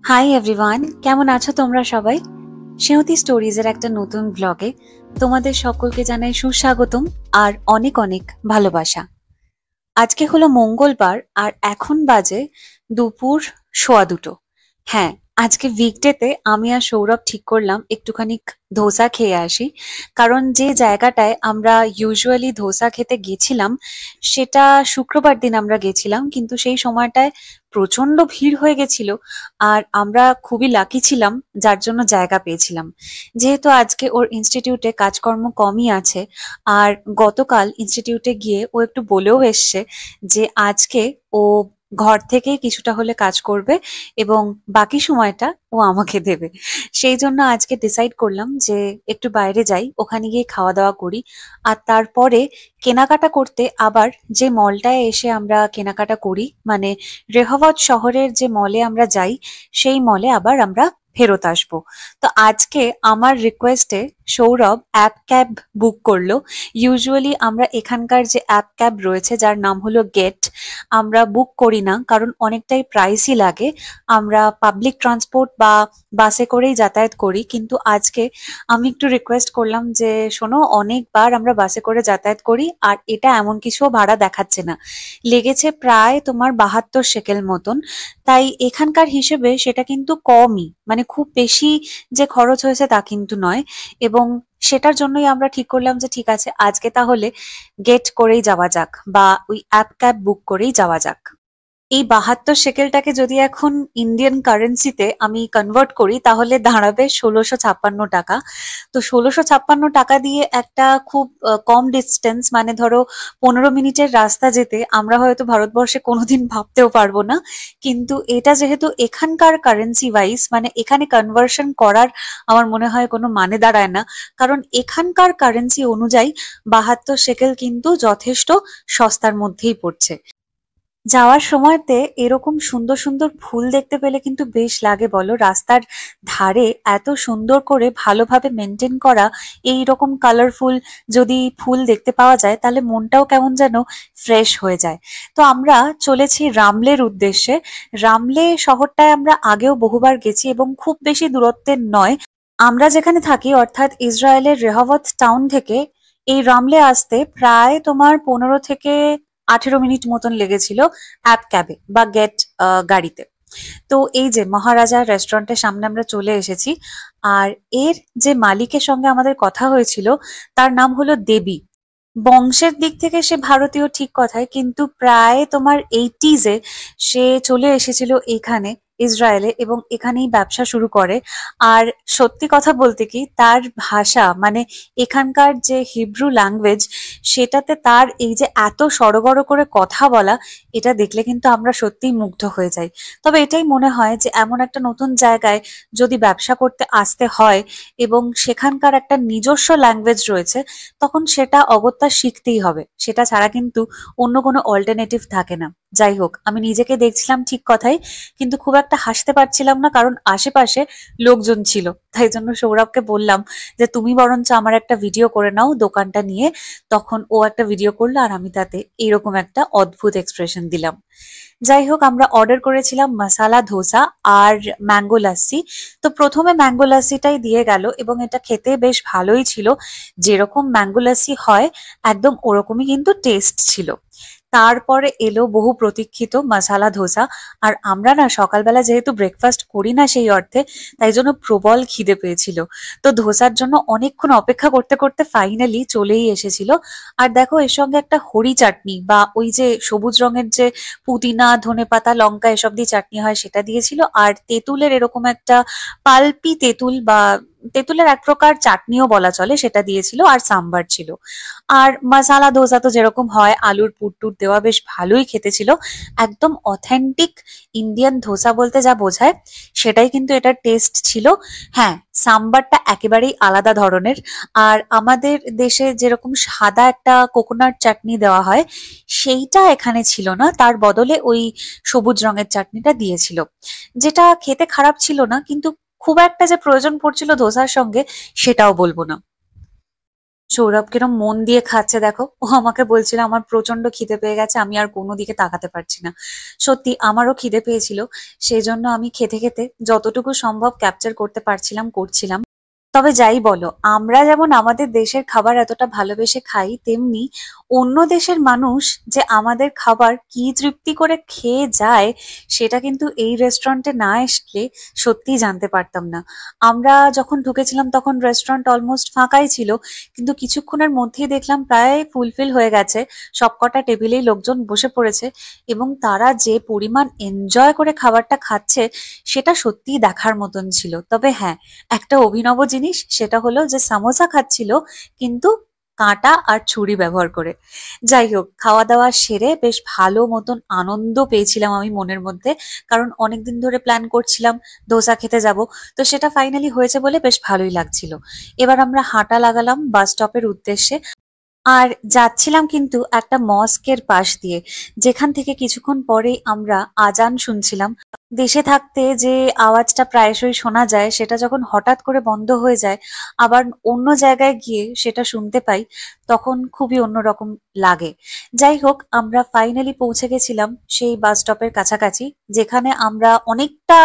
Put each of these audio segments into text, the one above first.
Hi everyone, কেমন আছো তোমরা সবাই? সেহতি স্টোরিজের একটা নতুন ব্লগে তোমাদের সকলকে জানাই সুস্বাগতম আর অনেক অনেক ভালোবাসা। আজকে হলো মঙ্গলবার আর এখন বাজে দুপুর 2:15। হ্যাঁ, আজকে উইকডেতে আমি আর সৌরভ ঠিক করলাম একটুখানি ধোসা খেয়ে আসি। কারণ যে জায়গাটায় আমরা ইউজুয়ালি ধোসা খেতে গেছিলাম সেটা শুক্রবার দিন আমরা গেছিলাম, কিন্তু সেই সময়টায় প্রচন্ড ভিড় হয়ে গেছিল। আর আমরা খুবই লাকি ছিলাম যার জন্য জায়গা পেয়েছিলাম। যেহেতু আজকে ওর ইনস্টিটিউটে কাজকর্ম কমই আছে, আর গতকাল ইনস্টিটিউটে গিয়ে ও একটু বলেও এসছে যে আজকে ও ঘর থেকেই কিছুটা হলে কাজ করবে এবং বাকি সময়টা ও আমাকে দেবে। সেই জন্য আজকে ডিসাইড করলাম যে একটু বাইরে যাই, ওখানে গিয়ে খাওয়া দাওয়া করি। আর তারপরে কেনাকাটা করতে আবার যে মলটায় এসে আমরা কেনাকাটা করি, মানে রেহওয়াত শহরের যে মলে আমরা যাই, সেই মলে আবার আমরা ফেরত আসবো। তো আজকে আমার রিকোয়েস্টে সৌরভ অ্যাপ ক্যাব বুক করলো। ইউজুয়ালি আমরা এখানকার যে অ্যাপ ক্যাব রয়েছে যার নাম হলো গেট, আমরা বুক করি না কারণ অনেকটাই প্রাইসই লাগে। আমরা পাবলিক ট্রান্সপোর্ট বা বাসে করেই যাতায়াত করি, কিন্তু আজকে আমি একটু রিকোয়েস্ট করলাম যে শোনো, অনেকবার আমরা বাসে করে যাতায়াত করি আর এটা এমন কিছু ভাড়া দেখাচ্ছে না, লেগেছে প্রায় তোমার 72 শেকেল মতন। তাই এখানকার হিসেবে সেটা কিন্তু কমই, মানে খুব বেশি যে খরচ হয়েছে তা কিন্তু নয়। এবং সেটার জন্যই আমরা ঠিক করলাম যে ঠিক আছে, আজকে তাহলে গেট করেই যাওয়া যাক বা ওই অ্যাপ ক্যাব বুক করেই যাওয়া যাক। এই 72 শেকেলটাকে যদি এখন ইন্ডিয়ান কারেন্সিতে আমি কনভার্ট করি তাহলে দাঁড়াবে 1656 টাকা। তো 1656 টাকা দিয়ে একটা খুব কম ডিস্টেন্স, মানে ধরো 15 মিনিটের রাস্তা যেতে আমরা হয়তো ভারতবর্ষে কোনোদিন ভাবতেও পারবো না। কিন্তু এটা যেহেতু এখানকার কারেন্সি ওয়াইজ, মানে এখানে কনভার্সন করার আমার মনে হয় কোনো মানে দাঁড়ায় না, কারণ এখানকার কারেন্সি অনুযায়ী 72 শেকেল কিন্তু যথেষ্ট সস্তার মধ্যেই পড়ছে। যাওয়ার সময়তে এরকম সুন্দর সুন্দর ফুল দেখতে পেলে কিন্তু বেশ লাগে বলো। রাস্তার ধারে এত সুন্দর করে ভালোভাবে মেনটেন করা এই রকম কালারফুল যদি ফুল দেখতে পাওয়া যায় তাহলে মনটাও কেমন যেন ফ্রেশ হয়ে যায়। তো আমরা চলেছি রামলের উদ্দেশ্যে। রামলে শহরটায় আমরা আগেও বহুবার গেছি এবং খুব বেশি দূরত্বের নয়। আমরা যেখানে থাকি অর্থাৎ ইসরায়েলের রেহওয়াত টাউন থেকে এই রামলে আসতে প্রায় তোমার 15 থেকে 18 মিনিট মতন লেগেছিল অ্যাপ ক্যাবে বা গেট গাড়িতে। তো এই যে মহারাজা রেস্টুরেন্টের সামনে আমরা চলে এসেছি। আর এর যে মালিকের সঙ্গে আমাদের কথা হয়েছিল তার নাম হলো দেবী। বংশের দিক থেকে সে ভারতীয় ঠিক কথাই, কিন্তু প্রায় তোমার 80s সে চলে এসেছিল এখানে ইসরায়েলে এবং এখানেই ব্যবসা শুরু করে। আর সত্যি কথা বলতে কি, তার ভাষা মানে এখানকার যে হিব্রু ল্যাঙ্গুয়েজ, সেটাতে তার এই যে এত সড়গড় করে কথা বলা, এটা দেখলে কিন্তু আমরা সত্যিই মুগ্ধ হয়ে যাই। তবে এটাই মনে হয় যে এমন একটা নতুন জায়গায় যদি ব্যবসা করতে আসতে হয় এবং সেখানকার একটা নিজস্ব ল্যাঙ্গুয়েজ রয়েছে, তখন সেটা অগত্যা শিখতেই হবে। সেটা ছাড়া কিন্তু অন্য কোনো অল্টারনেটিভ থাকে না। যাই হোক, আমি নিজেকে দেখছিলাম ঠিক কথাই, কিন্তু খুব একটা হাসতে পারছিলাম না কারণ আশেপাশে লোকজন ছিল। তাই জন্য সৌরভকে বললাম যে তুমি বরঞ্চ আমার একটা ভিডিও করে নাও দোকানটা নিয়ে। তখন ও একটা ভিডিও করলো আর আমি তাতে এইরকম একটা অদ্ভুত এক্সপ্রেশন দিলাম। যাই হোক, আমরা অর্ডার করেছিলাম মসালা ধোসা আর ম্যাঙ্গো লাস্সি। তো প্রথমে ম্যাঙ্গো লাস্সিটাই দিয়ে গেল এবং এটা খেতে বেশ ভালোই ছিল। যেরকম ম্যাঙ্গো লাস্সি হয় একদম ওরকমই কিন্তু টেস্ট ছিল। তারপরে এলো বহু প্রতীক্ষিত মসালা ধোসা। আর আমরা না সকালবেলা যেহেতু ব্রেকফাস্ট করি না সেই অর্থে, তাই জন্য প্রবল খিদে পেয়েছিল। তো ধোসার জন্য অনেকক্ষণ অপেক্ষা করতে করতে ফাইনালি চলেই এসেছিল। আর দেখো, এর সঙ্গে একটা হরি চাটনি বা ওই যে সবুজ রঙের যে পুদিনা ধনেপাতা লঙ্কা এসব দিয়ে চাটনি হয় সেটা দিয়েছিল, আর তেঁতুলের এরকম একটা পালপি তেঁতুল বা তেঁতুলের এক প্রকার চাটনিও বলা চলে সেটা দিয়েছিল, আর সাম্বার ছিল। আর মসালা ধোসা তো যেরকম হয় আলুর পুর টুর দেওয়া, বেশ ভালোই খেতে ছিল। একদম অথেন্টিক ইন্ডিয়ান ধোসা বলতে যা বোঝায় সেটাই কিন্তু এটার টেস্ট ছিল। হ্যাঁ, সাম্বারটা একেবারেই আলাদা ধরনের। আর আমাদের দেশে যেরকম সাদা একটা কোকোনাট চাটনি দেওয়া হয় সেইটা এখানে ছিল না, তার বদলে ওই সবুজ রঙের চাটনিটা দিয়েছিল, যেটা খেতে খারাপ ছিল না, কিন্তু খুব একটা যে প্রয়োজন পড়ছিল ধোসার সঙ্গে সেটাও বলবো না। সৌরভ কিরম মন দিয়ে খাচ্ছে দেখো। ও আমাকে বলছিল আমার প্রচন্ড খিদে পেয়ে গেছে, আমি আর কোনো দিকে তাকাতে পারছি না। সত্যি আমারও খিদে পেয়েছিল, সেই জন্য আমি খেতে খেতে যতটুকু সম্ভব ক্যাপচার করতে পারছিলাম করছিলাম। তবে যাই বলো, আমরা যেমন আমাদের দেশের খাবার এতটা ভালোবেসে খাই, তেমনি অন্য দেশের মানুষ যে আমাদের খাবার কি তৃপ্তি করে খেয়ে যায়, সেটা কিন্তু এই রেস্টুরেন্টে না আসলে সত্যিই জানতে পারতাম না। আমরা যখন ঢুকেছিলাম তখন রেস্টুরেন্ট অলমোস্ট ফাঁকাই ছিল, কিন্তু কিছুক্ষণের মধ্যেই দেখলাম প্রায় ফুলফিল হয়ে গেছে। সবকটা টেবিলেই লোকজন বসে পড়েছে, এবং তারা যে পরিমাণ এনজয় করে খাবারটা খাচ্ছে, সেটা সত্যিই দেখার মতন ছিল। তবে হ্যাঁ, একটা অভিনব জিনিস সেটা হলো যে সামোসা খাচ্ছিল, কিন্তু কাঁটা আর ছুরি ব্যবহার করে। যাই হোক, খাওয়া দাওয়া সেরে বেশ ভালো মতন আনন্দ পেয়েছিলাম আমি মনের মধ্যে, কারণ অনেকদিন ধরে প্ল্যান করছিলাম ধোসা খেতে যাব। তো সেটা ফাইনালি হয়েছে বলে বেশ ভালোই লাগছিল। এবার আমরা হাঁটা লাগালাম বাস স্টপের উদ্দেশ্যে। আর যাচ্ছিলাম কিন্তু একটা মস্কের পাশ দিয়ে, যেখান থেকে কিছুক্ষণ পরেই আমরা আজান শুনছিলাম। দেশে থাকতে যে আওয়াজটা প্রায়শই শোনা যায়, সেটা যখন হঠাৎ করে বন্ধ হয়ে যায়, আবার অন্য জায়গায় গিয়ে সেটা শুনতে পাই, তখন খুবই অন্যরকম লাগে। যাই হোক, আমরা ফাইনালি পৌঁছে গেছিলাম সেই বাস স্টপের কাছাকাছি, যেখানে আমরা অনেকটা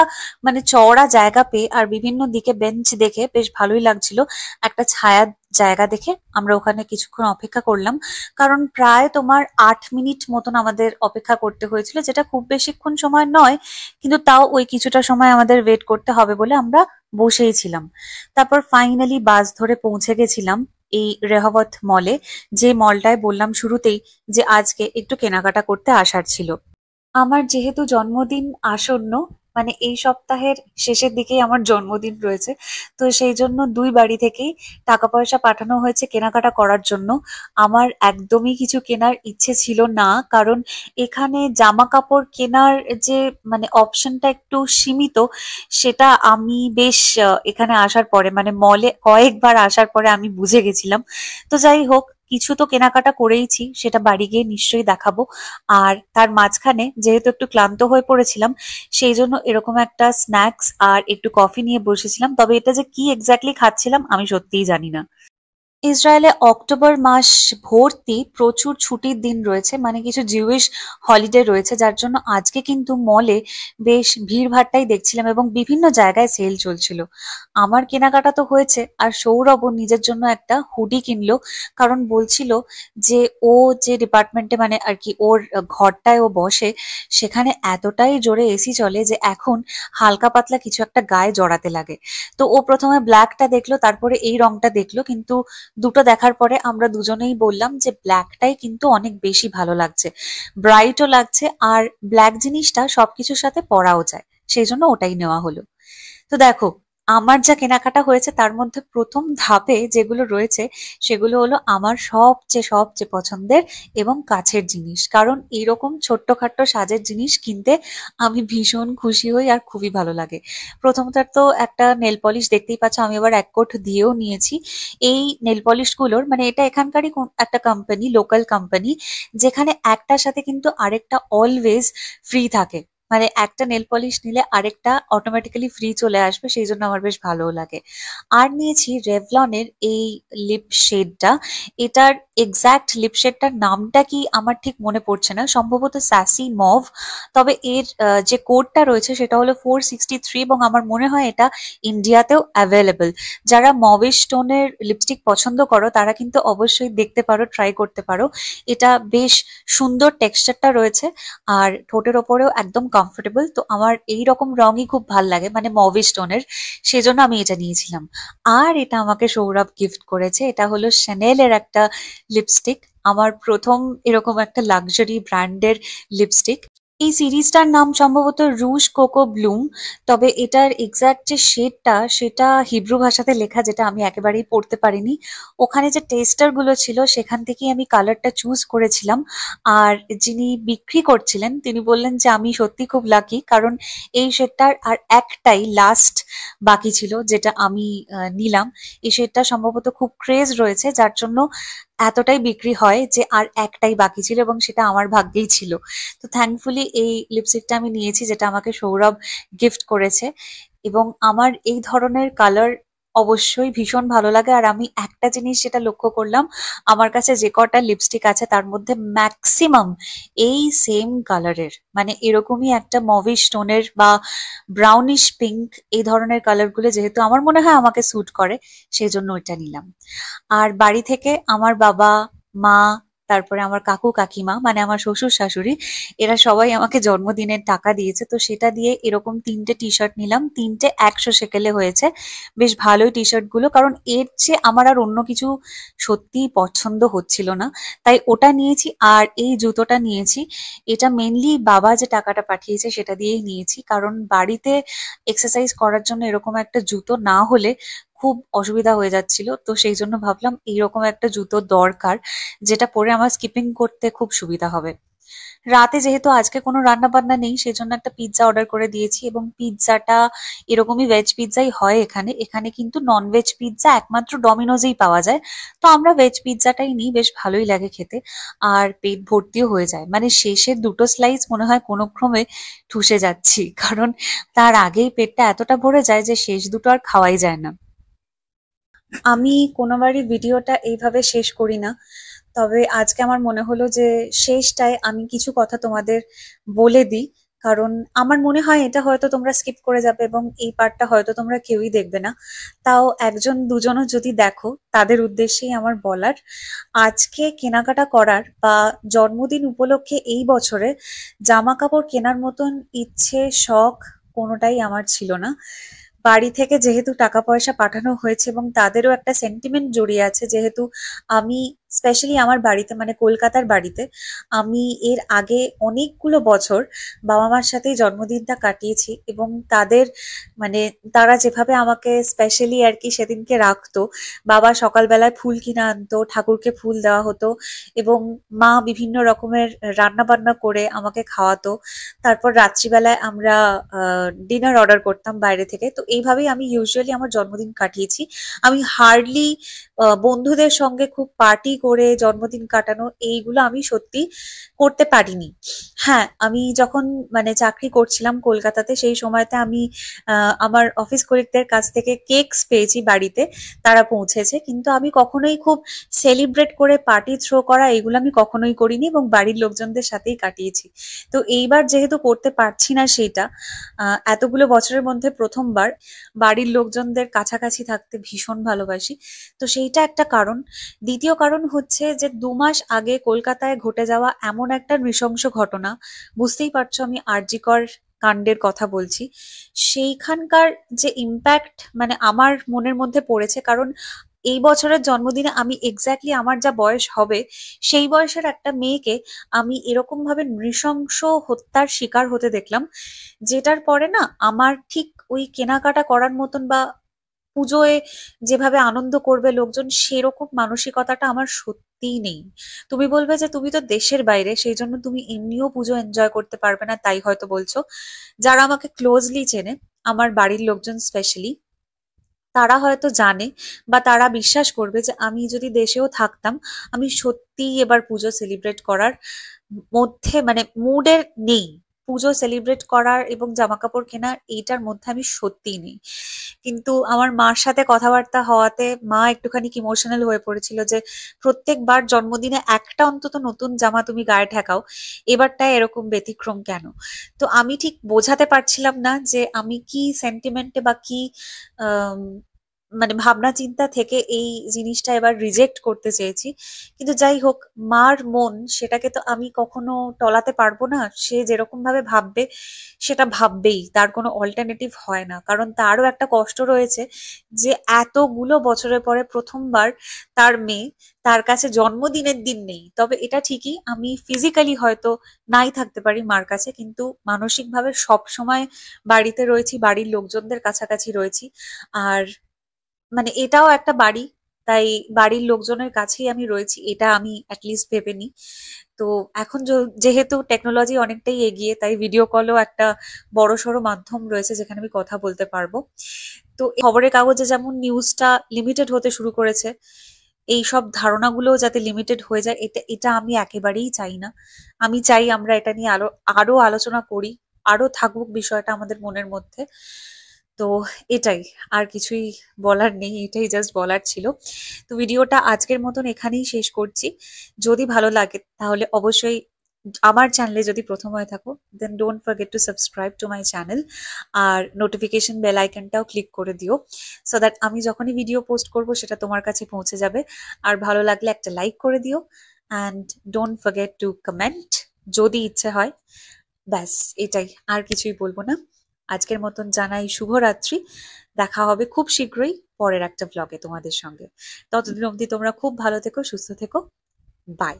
মানে চওড়া জায়গা পেয়ে আর বিভিন্ন দিকে বেঞ্চ দেখে বেশ ভালোই লাগছিল। একটা ছায়া জায়গা দেখে আমরা ওখানে কিছুক্ষণ অপেক্ষা করলাম, কারণ প্রায় তোমার 8 মিনিট মতন আমাদের অপেক্ষা করতে হয়েছিল, যেটা খুব বেশিক্ষণ সময় নয়, কিন্তু তাও ওই কিছুটা সময় আমাদের ওয়েট করতে হবে বলে আমরা বসেই ছিলাম। তারপর ফাইনালি বাস ধরে পৌঁছে গেছিলাম এই রেহবত মলে, যে মলটায় বললাম শুরুতেই যে আজকে একটু কেনাকাটা করতে আসার ছিল। আমার যেহেতু জন্মদিন আসন্ন, মানে এই সপ্তাহের শেষের দিকেই আমার জন্মদিন রয়েছে, তো সেই জন্য দুই বাড়ি থেকেই টাকা পয়সা পাঠানো হয়েছে কেনাকাটা করার জন্য। আমার একদমই কিছু কেনার ইচ্ছে ছিল না, কারণ এখানে জামা কাপড় কেনার যে মানে অপশনটা একটু সীমিত, সেটা আমি বেশ এখানে আসার পরে মানে মলে কয়েকবার আসার পরে আমি বুঝে গেছিলাম। তো যাই হোক, কিছু তো কেনাকাটা করেইছি, সেটা বাড়ি গিয়ে নিশ্চয়ই দেখাবো। আর তার মাঝখানে যেহেতু একটু ক্লান্ত হয়ে পড়েছিলাম, সেই জন্য এরকম একটা স্ন্যাক্স আর একটু কফি নিয়ে বসেছিলাম। তবে এটা যে কি এক্স্যাক্টলি খাচ্ছিলাম আমি সত্যিই জানি না। ইসরায়েলে অক্টোবর মাস ভর্তি প্রচুর ছুটির দিন রয়েছে, মানে কিছু জিউইশ হলিডে রয়েছে, যার জন্য আজকে কিন্তু মলে বেশ ভিড়ভাট্টাই দেখছিলাম এবং বিভিন্ন জায়গায় সেল চলছিল। আমার কেনাকাটা তো হয়েছে, আর সৌরভও নিজের জন্য একটা হুডি কিনলো, কারণ বলছিল যে ও যে ডিপার্টমেন্টে মানে আর কি ওর ঘরটায় ও বসে, সেখানে এতটাই জোরে এসি চলে যে এখন হালকা পাতলা কিছু একটা গায়ে জড়াতে লাগে। তো ও প্রথমে ব্ল্যাকটা দেখলো, তারপরে এই রংটা দেখলো, কিন্তু দুটো দেখার পরে আমরা দুজনেই বললাম যে ব্ল্যাকটাই কিন্তু অনেক বেশি ভালো লাগছে, ব্রাইটও লাগছে, আর ব্ল্যাক জিনিসটা সবকিছুর সাথে পরাও যায়, সেই জন্য ওটাই নেওয়া হলো। তো দেখো, আমার যা কেনাকাটা হয়েছে তার মধ্যে প্রথম ধাপে যেগুলো রয়েছে, সেগুলো হলো আমার সবচেয়ে সবচেয়ে পছন্দের এবং কাছের জিনিস, কারণ এইরকম ছোট্টখাট্ট সাজের জিনিস কিনতে আমি ভীষণ খুশি হই আর খুবই ভালো লাগে। প্রথমত তো একটা নেল পলিশ দেখতেই পাচ্ছ, আমি আবার এক কোট দিয়েও নিয়েছি। এই নেল পলিশ গুলোর মানে এটা এখানকারই একটা কোম্পানি, লোকাল কোম্পানি, যেখানে একটার সাথে কিন্তু আরেকটা অলওয়েজ ফ্রি থাকে। মানে একটা নেল পলিশ নিলে আরেকটা অটোমেটিক্যালি ফ্রি চলে আসবে, সেই জন্য আমার বেশ ভালোও লাগে। আর নিয়েছি রেভলনের এই লিপ শেডটা। এটার এক্সাক্ট লিপ শেডটার নামটা কি আমার ঠিক মনে পড়ছে না, সম্ভবত স্যাসি মভ। তবে এর যে কোডটা রয়েছে সেটা হলো 463, এবং আমার মনে হয় এটা ইন্ডিয়াতেও অ্যাভেলেবল। যারা মভিশ টোনের লিপস্টিক পছন্দ করো তারা কিন্তু অবশ্যই দেখতে পারো, ট্রাই করতে পারো। এটা বেশ সুন্দর টেক্সচারটা রয়েছে, আর ঠোঁটের ওপরেও একদম কমফোর্টেবল। তো আমার এই রকম রঙই খুব ভাল লাগে, মানে মভিশ টোনের, সেজন্য আমি এটা নিয়েছিলাম। আর এটা আমাকে সৌরভ গিফট করেছে, এটা হলো শ্যানেলের একটা লিপস্টিক। আমার প্রথম এরকম একটা লাক্সারি ব্র্যান্ডের লিপস্টিক। এই সিরিজটার নাম সম্ভবত রুশ কোকো ব্লুম। তবে এটার এক্সাক্ট যে শেডটা সেটা হিব্রু ভাষাতে লেখা, যেটা আমি একেবারেই পড়তে পারিনি। ওখানে যে টেস্টার গুলো ছিল সেখান থেকেই আমি কালারটা চুজ করেছিলাম। আর যিনি বিক্রি করছিলেন তিনি বললেন যে আমি সত্যি খুব লাকি, কারণ এই শেডটার আর একটাই লাস্ট বাকি ছিল, যেটা আমি নিলাম। এই শেডটা সম্ভবত খুব ক্রেজ রয়েছে, যার জন্য এতটাই বিক্রি হয় যে আর একটাই বাকি ছিল, এবং সেটা আমার ভাগ্যেই ছিল। তো থ্যাঙ্কফুলি এই লিপস্টিকটা আমি নিয়েছি, যেটা আমাকে সৌরভ গিফট করেছে। এবং আমার এই ধরনের কালার অবশ্যই ভীষণ ভালো লাগে। আর আমি একটা জিনিস যেটা লক্ষ্য করলাম, আমার কাছে যে কটা লিপস্টিক আছে তার মধ্যে ম্যাক্সিমাম এই সেম কালারের, মানে এরকমই একটা মভিশ টোনের বা ব্রাউনিশ পিঙ্ক, এই ধরনের কালারগুলো যেহেতু আমার মনে হয় আমাকে স্যুট করে, সেই জন্য ওইটা নিলাম। আর বাড়ি থেকে আমার বাবা, মা, তারপরে আমার কাকু কাকিমা মানে আমার শ্বশুর শাশুড়ি, এরা সবাই আমাকে জন্মদিনের টাকা দিয়েছে। তো সেটা দিয়ে এরকম 3টে টি শার্ট নিলাম, 3টে 100 সেকেলে হয়েছে। বেশ ভালোই টি শার্ট গুলো, কারণ এর চেয়ে আমার আর অন্য কিছু সত্যিই পছন্দ হচ্ছিল না, তাই ওটা নিয়েছি। আর এই জুতোটা নিয়েছি, এটা মেনলি বাবা যে টাকাটা পাঠিয়েছে সেটা দিয়েই নিয়েছি, কারণ বাড়িতে এক্সারসাইজ করার জন্য এরকম একটা জুতো না হলে খুব অসুবিধা হয়ে যাচ্ছিল। তো সেই জন্য ভাবলাম এইরকম একটা জুতো দরকার, যেটা পরে আমার স্কিপিং করতে খুব সুবিধা হবে। রাতে যেহেতু আজকে কোনো রান্না বান্না নেই, সেজন্য একটা পিৎজা অর্ডার করে দিয়েছি, এবং পিৎজাটা এরকমই ভেজ পিৎজাই হয় এখানে। এখানে কিন্তু নন ভেজ পিৎজা একমাত্র ডমিনোজেই পাওয়া যায়। তো আমরা ভেজ পিৎজাটাই নিই, বেশ ভালোই লাগে খেতে। আর পেট ভর্তিও হয়ে যায়, মানে শেষের 2টো স্লাইস মনে হয় কোনো ক্রমে ঠুসে যাচ্ছি, কারণ তার আগেই পেটটা এতটা ভরে যায় যে শেষ দুটো আর খাওয়াই যায় না। আমি কোনোবারই ভিডিওটা এইভাবে শেষ করি না, তবে আজকে আমার মনে হলো যে শেষটায় আমি কিছু কথা তোমাদের বলে দিই, কারণ আমার মনে হয় এটা হয়তো তোমরা স্কিপ করে যাবে এবং এই পার্টটা হয়তো তোমরা কেউই দেখবে না। তাও একজন দুজনও যদি দেখো, তাদের উদ্দেশ্যেই আমার বলার, আজকে কেনাকাটা করার বা জন্মদিন উপলক্ষে এই বছরে জামা কাপড় কেনার মতন ইচ্ছে শখ কোনোটাই আমার ছিল না। বাড়ি থেকে যেহেতু টাকা পয়সা পাঠানো হয়েছে এবং তাদেরও একটা সেন্টিমেন্ট জড়িয়ে আছে, যেহেতু আমি স্পেশালি আমার বাড়িতে মানে কলকাতার বাড়িতে আমি এর আগে অনেকগুলো বছর বাবা মার সাথেই জন্মদিনটা কাটিয়েছি, এবং তাদের মানে তারা যেভাবে আমাকে স্পেশালি আর কি সেদিনকে রাখতো, বাবা সকালবেলায় ফুল কিনে আনতো, ঠাকুরকে ফুল দেওয়া হতো, এবং মা বিভিন্ন রকমের রান্না বান্না করে আমাকে খাওয়াতো। তারপর রাত্রিবেলায় আমরা ডিনার অর্ডার করতাম বাইরে থেকে। তো এইভাবেই আমি ইউজুয়ালি আমার জন্মদিন কাটিয়েছি। আমি হার্ডলি বন্ধুদের সঙ্গে খুব পার্টি করে জন্মদিন কাটানো এইগুলো আমি সত্যি করতে পারিনি। হ্যাঁ, আমি যখন মানে চাকরি করছিলাম কলকাতাতে, সেই সময়তে আমি আমার অফিস কলিগদের কাছ থেকে কেকস পেয়েছি বাড়িতে, তারা পৌঁছেছে, কিন্তু আমি কখনোই খুব সেলিব্রেট করে পার্টি থ্রো করা এগুলো আমি কখনোই করিনি, এবং বাড়ির লোকজনদের সাথেই কাটিয়েছি। তো এইবার যেহেতু করতে পারছি না সেইটা, এতগুলো বছরের মধ্যে প্রথমবার বাড়ির লোকজনদের কাছাকাছি থাকতে ভীষণ ভালোবাসি। তো সেইটা একটা কারণ। দ্বিতীয় কারণ হচ্ছে যে 2 মাস আগে কলকাতায় ঘটে যাওয়া এমন একটা নৃশংস ঘটনা, বুঝতেই পারছো আমি আরজিকর কাণ্ডের কথা বলছি। সেইখানকার যে ইম্প্যাক্ট মানে আমার মনের মধ্যে পড়েছে, কারণ এই বছরের জন্মদিনে আমি এক্স্যাক্টলি আমার যা বয়স হবে সেই বয়সের একটা মেয়েকে আমি এরকম ভাবে নৃশংস হত্যার শিকার হতে দেখলাম, যেটার পরে না আমার ঠিক ওই কেনাকাটা করার মতন বা পুজোয় যেভাবে আনন্দ করবে লোকজন সেরকম মানসিকতাটা আমার সত্যিই নেই। তুমি বলবে যে তুমি তো দেশের বাইরে, সেই জন্য তুমি এমনিও পুজো এনজয় করতে পারবে না, তাই হয়তো বলছো। যারা আমাকে ক্লোজলি চেনে, আমার বাড়ির লোকজন স্পেশালি, তারা হয়তো জানে বা তারা বিশ্বাস করবে যে আমি যদি দেশেও থাকতাম, আমি সত্যিই এবার পুজো সেলিব্রেট করার মধ্যে মানে মুডে নেই। পুজো সেলিব্রেট করার এবং জামা কাপড় কেনার এইটার মধ্যে আমি সত্যিই নেই। কিন্তু আমার মার সাথে কথাবার্তা হওয়াতে মা একটুখানি ইমোশনাল হয়ে পড়েছিল যে প্রত্যেকবার জন্মদিনে একটা অন্তত নতুন জামা তুমি গায়ে ঠেকাও, এবারটা এরকম ব্যতিক্রম কেন? তো আমি ঠিক বোঝাতে পারছিলাম না যে আমি কি সেন্টিমেন্টে বা কি আম, মানে ভাবনা চিন্তা থেকে এই জিনিসটা এবার রিজেক্ট করতে চেয়েছি। কিন্তু যাই হোক, মার মন সেটাকে তো আমি কখনো টলাতে পারবো না। সে যেরকম ভাবে ভাববে সেটা ভাববেই, তার কোনো অল্টারনেটিভ হয় না, কারণ তারও একটা কষ্ট রয়েছে যে এতগুলো বছরের পরে প্রথমবার তার মেয়ে তার কাছে জন্মদিনের দিন নেই। তবে এটা ঠিকই, আমি ফিজিক্যালি হয়তো নাই থাকতে পারি মার কাছে, কিন্তু মানসিকভাবে সব সময় বাড়িতে রয়েছি, বাড়ির লোকজনদের কাছাকাছি রয়েছি। আর মানে এটাও একটা বাড়ি, তাই বাড়ির লোকজনের কাছেই আমি রয়েছি, এটা আমি অ্যাটলিস্ট ভেবে নিই। তো এখন যেহেতু টেকনোলজি অনেকটাই এগিয়ে, তাই ভিডিও কলও একটা বড়সড় মাধ্যম রয়েছে যেখানে আমি কথা বলতে পারবো। তো এই খবরের কাগজে যেমন নিউজটা লিমিটেড হতে শুরু করেছে, এই সব ধারণাগুলোও যাতে লিমিটেড হয়ে যায়, এটা এটা আমি একেবারেই চাই না। আমি চাই আমরা এটা নিয়ে আরো আরো আলোচনা করি, আরো থাকুক বিষয়টা আমাদের মনের মধ্যে। তো এটাই, আর কিছুই বলার নেই, এটাই জাস্ট বলার ছিল। তো ভিডিওটা আজকের মতন এখানেই শেষ করছি। যদি ভালো লাগে তাহলে অবশ্যই আমার চ্যানেলে যদি প্রথম হয়ে থাকো then don't forget to subscribe to my channel, আর নোটিফিকেশন বেল আইকনটাও ক্লিক করে দিও, সো দ্যাট আমি যখনই ভিডিও পোস্ট করব সেটা তোমার কাছে পৌঁছে যাবে। আর ভালো লাগলে একটা লাইক করে দিও, and don't forget two comment যদি ইচ্ছে হয়। ব্যাস, এটাই, আর কিছুই বলবো না। আজকের মতন জানাই শুভরাত্রি। দেখা হবে খুব শীঘ্রই পরের একটা ব্লগে তোমাদের সঙ্গে। ততদিন অবধি তোমরা খুব ভালো থেকো, সুস্থ থেকো। বাই।